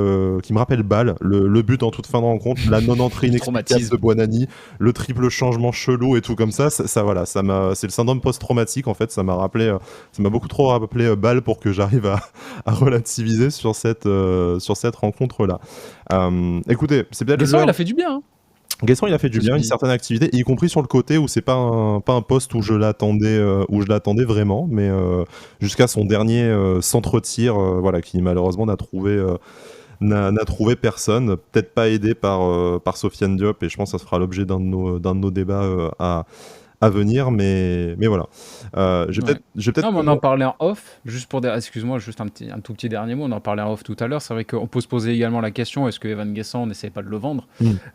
Bâle, le but en toute fin de rencontre, la non-entrée inexplicable Traumatisme. de Buonanni, le triple changement chelou et tout comme ça, voilà, c'est le syndrome post-traumatique en fait, ça m'a beaucoup trop rappelé Bâle pour que j'arrive à relativiser sur cette rencontre-là. Écoutez, c'est peut-être Guessant, il l'heure. a fait du bien. Hein. Guessant, il a fait du Je bien, une suis. certaine activité, y compris sur le côté où c'est pas un poste où je l'attendais vraiment, mais jusqu'à son dernier centre-tir, voilà, qui malheureusement n'a trouvé personne, peut-être pas aidé par Sofiane Diop, et je pense que ça fera l'objet d'un de nos débats à venir, mais voilà. Ouais. Je vais peut-être Non, mais on en parlait en off, juste pour excuse-moi, juste un tout petit dernier mot, on en parlait en off tout à l'heure. C'est vrai qu'on peut se poser également la question, est-ce que Evan Guessant n'essaie pas de le vendre?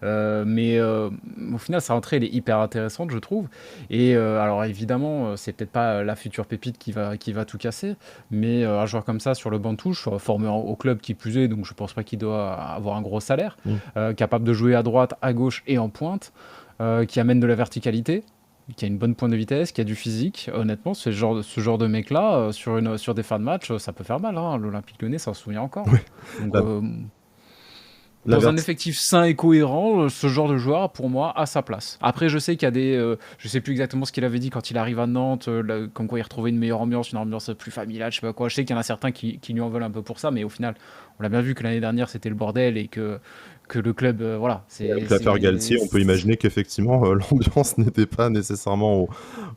Mais au final, sa rentrée, elle est hyper intéressante, je trouve. Et alors évidemment, c'est peut-être pas la future pépite qui va tout casser, mais un joueur comme ça sur le banc de touche, formé au club qui plus est, donc je pense pas qu'il doit avoir un gros salaire, capable de jouer à droite, à gauche et en pointe, qui amène de la verticalité, qui a une bonne pointe de vitesse, qui a du physique. Honnêtement, ce genre de mec-là, sur des fins de match, ça peut faire mal. Hein. L'Olympique Lyonnais s'en souvient encore. Oui. Donc, La, la dans un verti- effectif sain et cohérent, ce genre de joueur, pour moi, a sa place. Après, je sais qu'il y a des... je sais plus exactement ce qu'il avait dit quand il arrive à Nantes, comme quoi il retrouvait une meilleure ambiance, une ambiance plus familiale, je sais pas quoi. Je sais qu'il y en a certains qui lui en veulent un peu pour ça, mais au final, on l'a bien vu que l'année dernière, c'était le bordel et que le club, voilà, Avec l'affaire Galtier, on peut imaginer qu'effectivement l'ambiance n'était pas nécessairement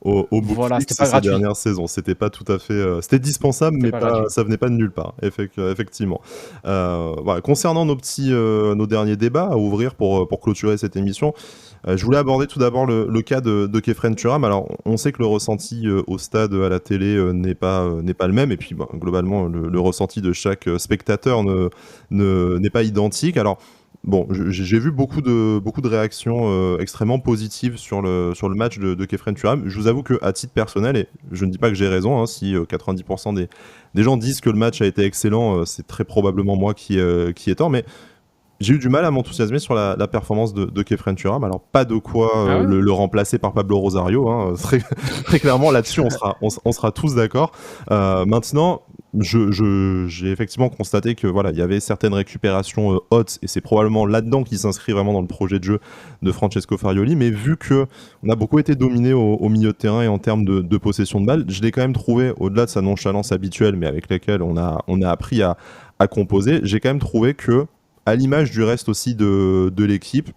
au beau voilà, c'était fixe pas ces gratuit. dernières saisons. C'était pas tout à fait, c'était dispensable, C'était mais pas gratuit. ça venait pas de nulle part. Effectivement. Voilà. Concernant nos derniers débats à ouvrir pour clôturer cette émission, je voulais aborder tout d'abord le cas de Kefren Turam. Alors, on sait que le ressenti au stade, à la télé, n'est pas le même, et puis globalement, le ressenti de chaque spectateur n'est pas identique. Alors, bon, j'ai vu beaucoup de réactions extrêmement positives sur le match de Kefren Turam. Je vous avoue qu'à titre personnel, et je ne dis pas que j'ai raison, hein, si 90% des gens disent que le match a été excellent, c'est très probablement moi qui ai tort, mais j'ai eu du mal à m'enthousiasmer sur la performance de Kefren Turam. Alors, pas de quoi Ah ouais? le remplacer par Pablo Rosario. Hein. Très clairement, là-dessus, on sera tous d'accord. Maintenant, j'ai effectivement constaté que voilà, il y avait certaines récupérations hautes, et c'est probablement là-dedans qu'il s'inscrit vraiment dans le projet de jeu de Francesco Farioli. Mais vu que on a beaucoup été dominé au milieu de terrain et en termes de possession de balle, je l'ai quand même trouvé, au-delà de sa nonchalance habituelle, mais avec laquelle on a appris à composer, j'ai quand même trouvé que, à l'image du reste aussi de l'équipe,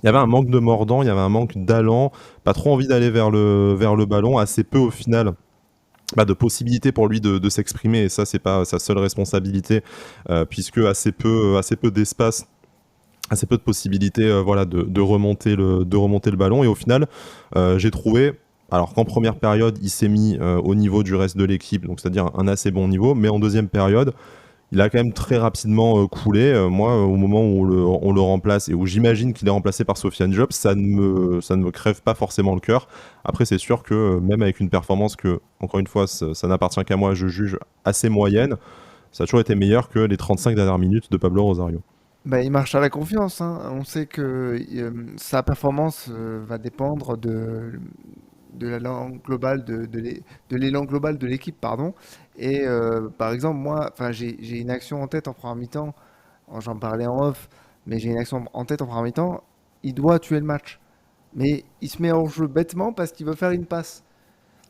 il y avait un manque de mordant, il y avait un manque d'allant, pas trop envie d'aller vers le ballon, assez peu au final de possibilités pour lui de s'exprimer, et ça c'est pas sa seule responsabilité, puisque assez peu d'espace, assez peu de possibilités voilà, de remonter le ballon, et au final j'ai trouvé, alors qu'en première période il s'est mis au niveau du reste de l'équipe, donc c'est-à-dire un assez bon niveau, mais en deuxième période il a quand même très rapidement coulé. Moi, au moment où on le remplace, et où j'imagine qu'il est remplacé par Sofiane Diop, ça ne me crève pas forcément le cœur. Après, c'est sûr que même avec une performance que, encore une fois, ça n'appartient qu'à moi, je juge assez moyenne, ça a toujours été meilleur que les 35 dernières minutes de Pablo Rosario. Bah, il marche à la confiance, hein. On sait que sa performance va dépendre de la langue globale de l'élan global de l'équipe, pardon. Et par exemple, moi, enfin, j'ai une action en tête en première mi-temps. J'en parlais en off, mais j'ai une action en tête en première mi-temps. Il doit tuer le match, mais il se met hors jeu bêtement parce qu'il veut faire une passe.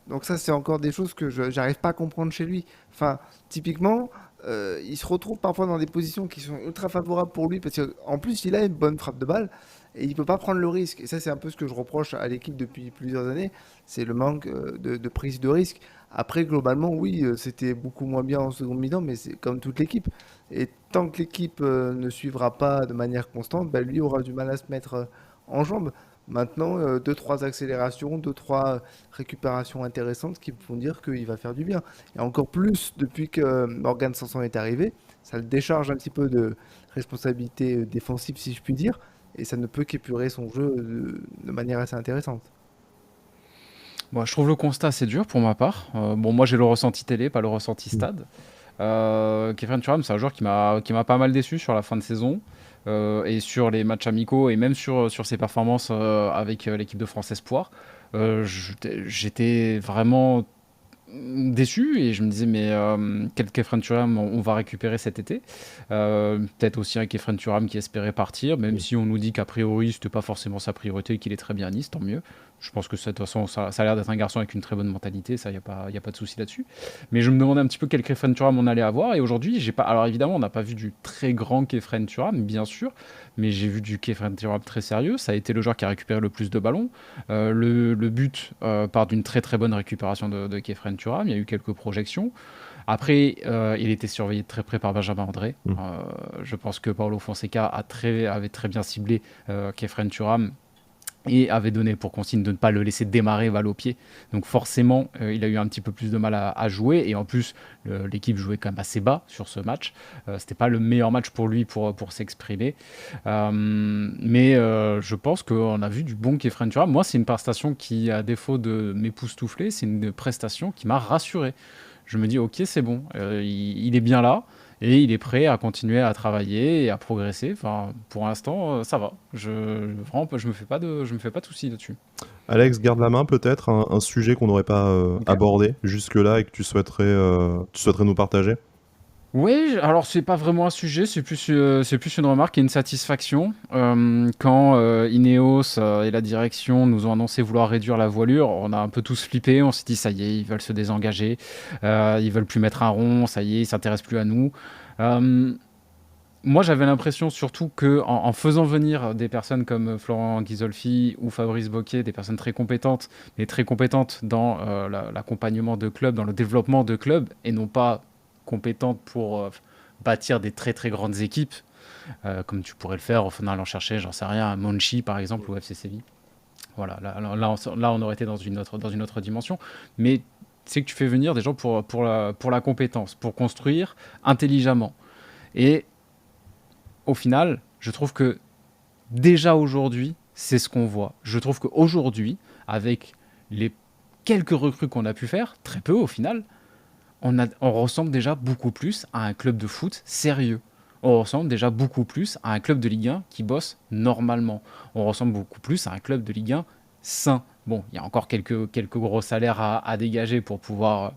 Donc ça, c'est encore des choses que je j'arrive pas à comprendre chez lui. Enfin, typiquement, il se retrouve parfois dans des positions qui sont ultra favorables pour lui parce qu'en plus, il a une bonne frappe de balle et il peut pas prendre le risque. Et ça, c'est un peu ce que je reproche à l'équipe depuis plusieurs années, c'est le manque de prise de risque. Après, globalement, oui, c'était beaucoup moins bien en seconde mi-temps, mais c'est comme toute l'équipe. Et tant que l'équipe ne suivra pas de manière constante, bah, lui aura du mal à se mettre en jambes. Maintenant, deux, trois accélérations, deux, trois récupérations intéressantes qui me font dire qu'il va faire du bien. Et encore plus depuis que Morgan Sanson est arrivé, ça le décharge un petit peu de responsabilité défensive, si je puis dire, et ça ne peut qu'épurer son jeu de manière assez intéressante. Moi, je trouve le constat assez dur pour ma part. Bon, moi, j'ai le ressenti télé, pas le ressenti Mm. stade. Kefren Turam, c'est un joueur qui m'a pas mal déçu sur la fin de saison et sur les matchs amicaux et même sur ses performances avec l'équipe de France Espoir. J'étais vraiment déçu et je me disais mais quel Kefren Turam on va récupérer cet été. Peut-être aussi un Kefren Turam qui espérait partir, même si on nous dit qu'a priori c'était pas forcément sa priorité et qu'il est très bien à Nice, tant mieux. Je pense que de toute façon ça a l'air d'être un garçon avec une très bonne mentalité, ça y a pas de souci là-dessus. Mais je me demandais un petit peu quel Kefren Turam on allait avoir et aujourd'hui j'ai pas. Alors évidemment on n'a pas vu du très grand Kefren Turam bien sûr, mais j'ai vu du Kefren Turam très sérieux. Ça a été le joueur qui a récupéré le plus de ballons. Le but part d'une très très bonne récupération de Kefren Turam. Il y a eu quelques projections. Après, il était surveillé de très près par Benjamin André. Mm. Je pense que Paulo Fonseca avait très bien ciblé Kefren Turam et avait donné pour consigne de ne pas le laisser démarrer balle au pied. Donc forcément, il a eu un petit peu plus de mal à jouer. Et en plus, l'équipe jouait quand même assez bas sur ce match. C'était pas le meilleur match pour lui pour s'exprimer. Mais je pense qu'on a vu du bon Kefren Turam. Moi, c'est une prestation qui, à défaut de m'époustoufler, c'est une prestation qui m'a rassuré. Je me dis, ok, c'est bon, il est bien là et il est prêt à continuer à travailler et à progresser. Enfin, pour l'instant, ça va. Vraiment, je me fais pas de soucis là-dessus. Alex, garde la main peut-être, un sujet qu'on n'aurait pas Ok. abordé jusque-là et que tu souhaiterais nous partager. Oui, alors c'est pas vraiment un sujet, c'est plus une remarque et une satisfaction. Quand Ineos et la direction nous ont annoncé vouloir réduire la voilure, on a un peu tous flippé, on s'est dit ça y est, ils veulent se désengager, ils veulent plus mettre un rond, ça y est, ils s'intéressent plus à nous. Euh, Moi j'avais l'impression surtout que en faisant venir des personnes comme Florent Ghisolfi ou Fabrice Boquet, des personnes très compétentes, mais très compétentes dans l'accompagnement de clubs, dans le développement de clubs, et non pas compétentes pour bâtir des très très grandes équipes, comme tu pourrais le faire en allant chercher, j'en sais rien, un Monchi par exemple ou FC Séville. Voilà, là, on aurait été dans une autre dimension. Mais c'est que tu fais venir des gens pour la compétence, pour construire intelligemment. Et au final, je trouve que déjà aujourd'hui, c'est ce qu'on voit. Je trouve qu'aujourd'hui, avec les quelques recrues qu'on a pu faire, très peu au final, on ressemble déjà beaucoup plus à un club de foot sérieux. On ressemble déjà beaucoup plus à un club de Ligue 1 qui bosse normalement. On ressemble beaucoup plus à un club de Ligue 1 sain. Bon, il y a encore quelques gros salaires à dégager pour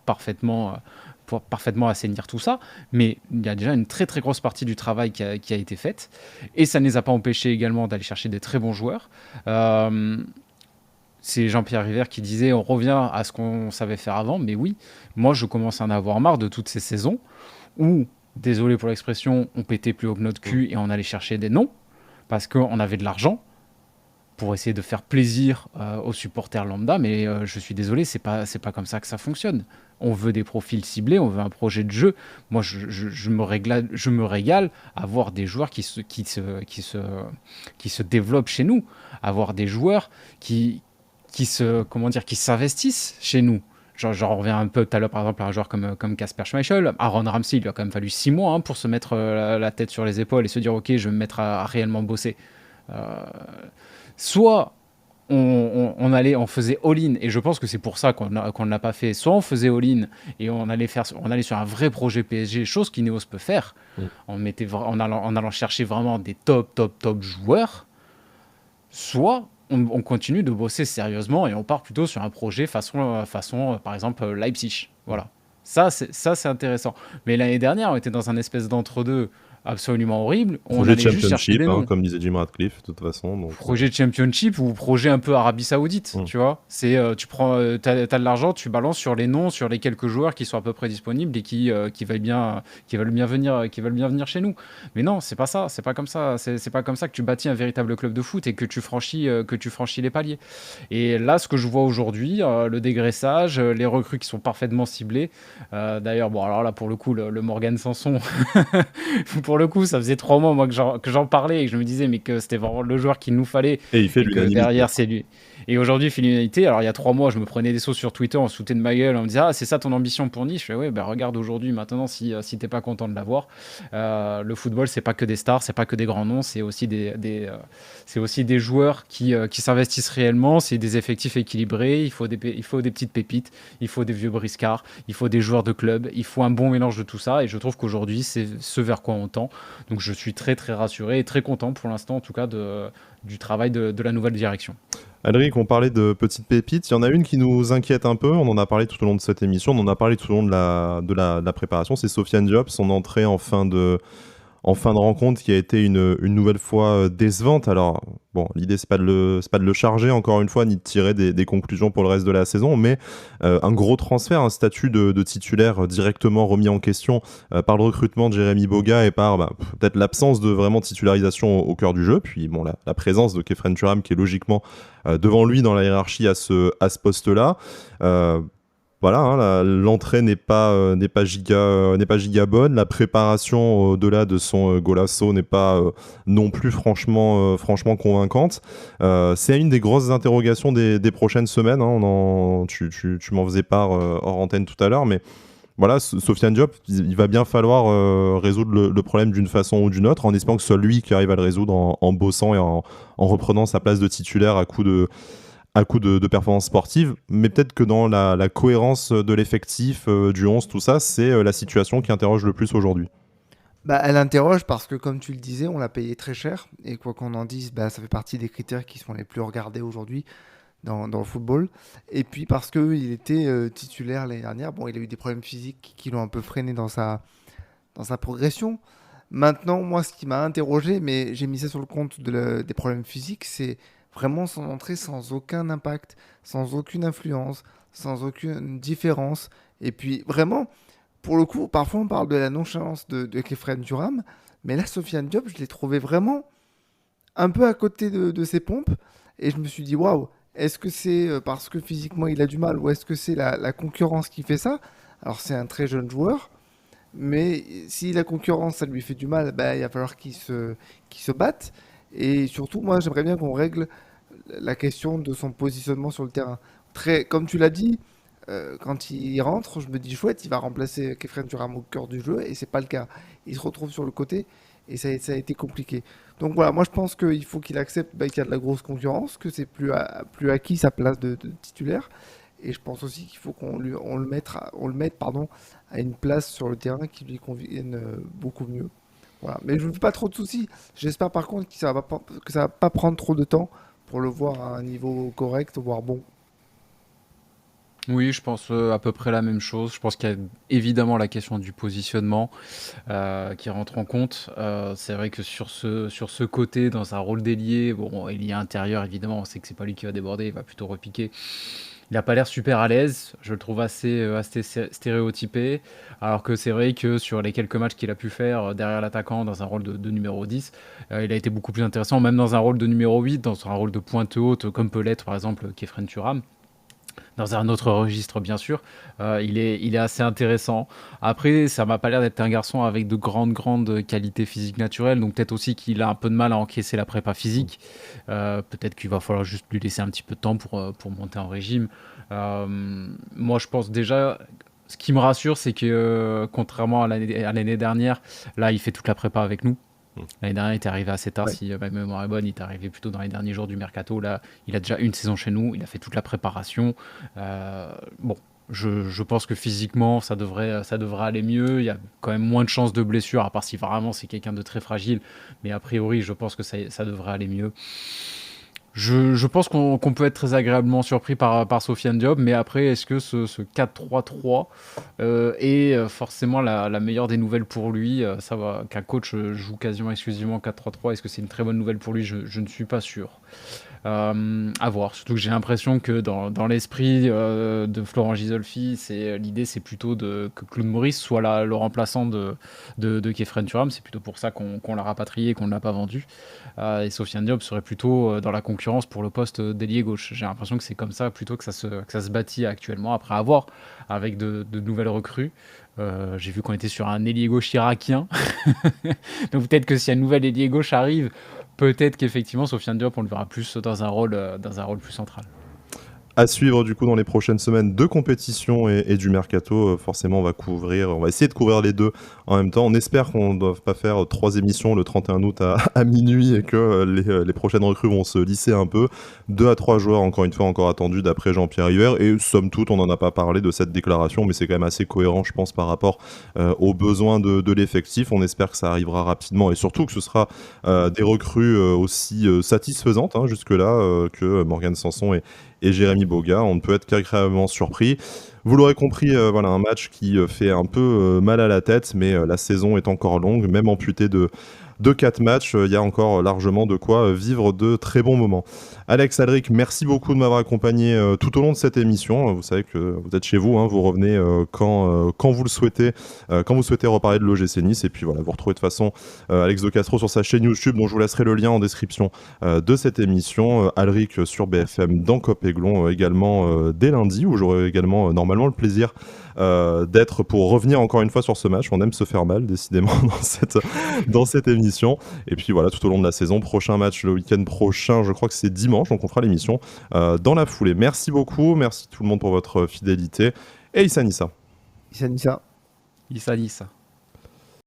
parfaitement assainir tout ça, mais il y a déjà une très très grosse partie du travail qui a été faite, et ça ne les a pas empêchés également d'aller chercher des très bons joueurs. Euh, c'est Jean-Pierre River qui disait on revient à ce qu'on savait faire avant, mais oui, moi je commence à en avoir marre de toutes ces saisons où, désolé pour l'expression, on pétait plus haut que notre cul et on allait chercher des noms parce qu'on avait de l'argent pour essayer de faire plaisir aux supporters lambda, mais je suis désolé, c'est pas comme ça que ça fonctionne. On veut des profils ciblés, on veut un projet de jeu. Moi, je me régale à voir des joueurs qui se développent chez nous, à voir des joueurs comment dire, qui s'investissent chez nous. J'en reviens un peu tout à l'heure, par exemple, à un joueur comme Kasper Schmeichel. Aaron Ramsey, il lui a quand même fallu 6 mois pour se mettre la tête sur les épaules et se dire, OK, je vais me mettre à réellement bosser. Euh, Soit on faisait all-in, et je pense que c'est pour ça qu'on ne l'a pas fait. Soit on faisait all-in et on allait sur un vrai projet PSG, chose qu'Ineos peut faire, Mm. en allant chercher vraiment des top joueurs. Soit on continue de bosser sérieusement et on part plutôt sur un projet façon par exemple Leipzig. Voilà. Ça, c'est intéressant. Mais l'année dernière, on était dans un espèce d'entre-deux absolument horrible. On Projet allait juste chercher Championship, des noms. comme disait Jim Ratcliffe, de toute façon. Donc, Projet de Championship ou projet un peu Arabie Saoudite, Mm. tu vois. C'est tu prends, t'as de l'argent, tu balances sur les noms, sur les quelques joueurs qui sont à peu près disponibles et qui veulent bien venir chez nous. Mais non, c'est pas ça, c'est pas comme ça, c'est pas comme ça que tu bâtis un véritable club de foot et que tu franchis les paliers. Et là, ce que je vois aujourd'hui, le dégraissage, les recrues qui sont parfaitement ciblées. D'ailleurs, bon, alors là, pour le coup, le Morgan Sanson, pour pour le coup, ça faisait 3 mois moi que j'en parlais et que je me disais mais que c'était vraiment le joueur qu'il nous fallait Et il fait et que l'unanimité. derrière c'est lui. Et aujourd'hui, il fait l'unanimité. Alors il y a 3 mois, je me prenais des sauts sur Twitter, on se foutait de ma gueule, on me disait ah c'est ça ton ambition pour Nice. Je fais ouais ben regarde aujourd'hui maintenant si t'es pas content de l'avoir. Le football c'est pas que des stars, c'est pas que des grands noms, c'est aussi c'est aussi des joueurs qui s'investissent réellement, c'est des effectifs équilibrés, il faut des petites pépites, il faut des vieux briscards, il faut des joueurs de club, il faut un bon mélange de tout ça et je trouve qu'aujourd'hui c'est ce vers quoi on tend. Donc je suis très très rassuré et très content pour l'instant en tout cas du travail de la nouvelle direction. Alric, on parlait de petites pépites. Il y en a une qui nous inquiète un peu. On en a parlé tout au long de cette émission. On en a parlé tout au long de la préparation. C'est Sofiane Diop, son entrée en fin de rencontre qui a été une nouvelle fois décevante. Alors, bon, l'idée, c'est pas de le charger, encore une fois, ni de tirer des conclusions pour le reste de la saison, mais un gros transfert, un statut de titulaire directement remis en question par le recrutement de Jérémy Boga et par peut-être l'absence de vraiment titularisation au cœur du jeu. Puis, bon, la présence de Kefren Turam qui est logiquement devant lui dans la hiérarchie à ce poste-là. Voilà, hein, l'entrée n'est pas giga bonne. La préparation au-delà de son golasso n'est pas non plus franchement convaincante. C'est une des grosses interrogations des prochaines semaines. Hein, tu m'en faisais part hors antenne tout à l'heure, mais voilà, Sofiane Diop, il va bien falloir résoudre le problème d'une façon ou d'une autre, en espérant que ce soit lui qui arrive à le résoudre en bossant et en reprenant sa place de titulaire à coup de performances sportives, mais peut-être que dans la cohérence de l'effectif, du 11, tout ça, c'est la situation qui interroge le plus aujourd'hui. Bah, elle interroge parce que, comme tu le disais, on l'a payé très cher. Et quoi qu'on en dise, bah, ça fait partie des critères qui sont les plus regardés aujourd'hui dans le football. Et puis parce qu'il était titulaire l'année dernière. Bon, il a eu des problèmes physiques qui l'ont un peu freiné dans sa progression. Maintenant, moi, ce qui m'a interrogé, mais j'ai mis ça sur le compte des problèmes physiques, c'est vraiment son entrée sans aucun impact, sans aucune influence, sans aucune différence. Et puis, vraiment, pour le coup, parfois on parle de la nonchalance de Kefren Turam, mais là, Sofiane Diop, je l'ai trouvé vraiment un peu à côté de ses pompes. Et je me suis dit, waouh, est-ce que c'est parce que physiquement il a du mal ou est-ce que c'est la concurrence qui fait ça? Alors, c'est un très jeune joueur. Mais si la concurrence, ça lui fait du mal, bah, il va falloir qu'il se batte. Et surtout, moi, j'aimerais bien qu'on règle la question de son positionnement sur le terrain. Très, comme tu l'as dit, quand il rentre, je me dis chouette, il va remplacer Kefren Turam au cœur du jeu, et c'est pas le cas. Il se retrouve sur le côté, et ça a été compliqué. Donc voilà, moi je pense qu'il faut qu'il accepte qu'il y a de la grosse concurrence, que c'est plus acquis sa place de titulaire. Et je pense aussi qu'il faut on le mette pardon, à une place sur le terrain qui lui convienne beaucoup mieux. Voilà. Mais je ne me fais pas trop de soucis. J'espère par contre que ça va pas prendre trop de temps pour le voir à un niveau correct, voire bon. Oui, je pense à peu près la même chose. Je pense qu'il y a évidemment la question du positionnement qui rentre en compte. C'est vrai que sur ce côté, dans un rôle d'ailier, bon, ailier intérieur, évidemment, on sait que c'est pas lui qui va déborder, il va plutôt repiquer. Il n'a pas l'air super à l'aise, je le trouve assez stéréotypé, alors que c'est vrai que sur les quelques matchs qu'il a pu faire derrière l'attaquant dans un rôle de numéro 10, il a été beaucoup plus intéressant, même dans un rôle de numéro 8, dans un rôle de pointe haute, comme peut l'être par exemple Kefren Turam. Dans un autre registre, bien sûr, il est assez intéressant. Après, ça m'a pas l'air d'être un garçon avec de grandes qualités physiques naturelles, donc peut-être aussi qu'il a un peu de mal à encaisser la prépa physique. Peut-être qu'il va falloir juste lui laisser un petit peu de temps pour monter en régime. Moi, je pense déjà, ce qui me rassure, c'est que contrairement à l'année dernière, là, il fait toute la prépa avec nous. L'année dernière, il était arrivé assez tard, Ouais. si ma mémoire est bonne, il est arrivé plutôt dans les derniers jours du mercato. Là, il a déjà une saison chez nous, il a fait toute la préparation. Bon, je pense que physiquement, ça devrait aller mieux. Il y a quand même moins de chances de blessure, à part si vraiment c'est quelqu'un de très fragile. Mais a priori, je pense que ça devrait aller mieux. Je pense qu'on peut être très agréablement surpris par Sofiane Diop, mais après, est-ce que ce 4-3-3 est forcément la meilleure des nouvelles pour lui? Ça va, qu'un coach joue quasiment exclusivement 4-3-3, est-ce que c'est une très bonne nouvelle pour lui? Je ne suis pas sûr. À voir. Surtout que j'ai l'impression que dans l'esprit de Florent Gisolfi, l'idée c'est plutôt que Claude Maurice soit le remplaçant de Kefren Turam. C'est plutôt pour ça qu'on l'a rapatrié et qu'on ne l'a pas vendu. Et Sofiane Diop serait plutôt dans la concurrence pour le poste d'ailier gauche. J'ai l'impression que c'est comme ça plutôt que ça se bâtit actuellement. Après avoir avec de nouvelles recrues. J'ai vu qu'on était sur un ailier gauche irakien. Donc peut-être que si un nouvel ailier gauche arrive, peut-être qu'effectivement Sofiane Diop on le verra plus dans un rôle plus central. À suivre du coup dans les prochaines semaines de compétition et du mercato, forcément on va essayer de couvrir les deux en même temps. On espère qu'on ne doit pas faire 3 émissions le 31 août à minuit et que les prochaines recrues vont se lisser un peu. 2 à 3 joueurs encore une fois encore attendus d'après Jean-Pierre River, et somme toute on n'en a pas parlé de cette déclaration, mais c'est quand même assez cohérent je pense par rapport aux besoins de l'effectif. On espère que ça arrivera rapidement et surtout que ce sera des recrues aussi satisfaisantes jusque-là que Morgan Sanson et Jérémy Boga. On ne peut être qu'agréablement surpris. Vous l'aurez compris, voilà un match qui fait un peu mal à la tête, mais la saison est encore longue, même amputée de 4 matchs, il y a encore largement de quoi vivre de très bons moments. Alex, Alric, merci beaucoup de m'avoir accompagné tout au long de cette émission. Vous savez que vous êtes chez vous, vous revenez quand vous le souhaitez, quand vous souhaitez reparler de l'OGC Nice. Et puis voilà, vous retrouvez de toute façon Alex de Castro sur sa chaîne YouTube, dont je vous laisserai le lien en description de cette émission. Alric sur BFM dans Cop-Aiglon également dès lundi, où j'aurai également normalement le plaisir d'être pour revenir encore une fois sur ce match. On aime se faire mal décidément dans cette émission. Et puis voilà, tout au long de la saison, prochain match le week-end prochain, je crois que c'est dimanche, donc on fera l'émission dans la foulée. Merci beaucoup, merci tout le monde pour votre fidélité, et Issa Nissa. Issa Nissa. Issa Nissa.